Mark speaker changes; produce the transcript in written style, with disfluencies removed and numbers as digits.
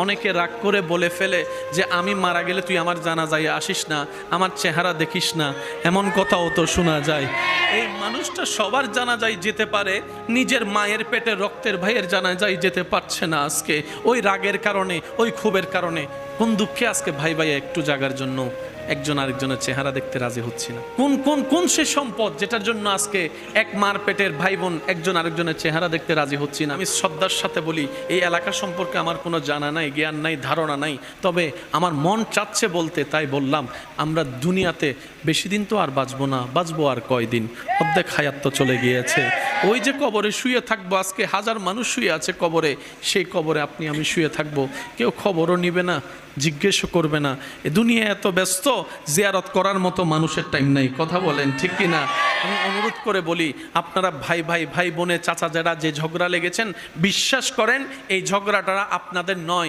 Speaker 1: অনেকে রাগ করে বলে ফেলে যে আমি মারা গেলে তুই আমার জানাজায় আসিস না, আমার চেহারা দেখিস না, এমন কথাও তো শোনা যায়। এই মানুষটা সবার জানাজায় যেতে পারে, নিজের মায়ের পেটে রক্তের ভাইয়ের জানাজায় যেতে পারছে না আজকে, ওই রাগের কারণে, ওই ক্ষোভের কারণে। কোন দুঃখে আজকে ভাই ভাই একটু জাগার জন্য একজন আরেকজনের চেহারা দেখতে রাজি হচ্ছি না? কোন কোন কোন সে সম্পদ যেটার জন্য আজকে এক মার পেটের ভাই বোন একজন আরেকজনের চেহারা দেখতে রাজি হচ্ছি না? আমি শ্রদ্ধার সাথে বলি, এই এলাকা সম্পর্কে আমার কোনো জানা নাই, জ্ঞান নাই, ধারণা নাই, তবে আমার মন চাচ্ছে বলতে, তাই বললাম। আমরা দুনিয়াতে বেশি দিন তো আর বাঁচবো না, বাঁচবো আর কয়দিন, অর্ধেক হায়াত তো চলে গিয়েছে। ওই যে কবরে শুয়ে থাকবো, আজকে হাজার মানুষ শুয়ে আছে কবরে, সেই কবরে আপনি আমি শুয়ে থাকবো, কেউ খবরও নিবে না, জিজ্ঞেসও করবে না। এ দুনিয়া এত ব্যস্ত, জিয়ারত করার মতো মানুষের টাইম নাই। কথা বলেন ঠিক কি না? আমি অনুরোধ করে বলি, আপনারা ভাই ভাই ভাই বোনে চাচা যারা যে ঝগড়া লেগেছেন, বিশ্বাস করেন এই ঝগড়াটা আপনাদের নয়,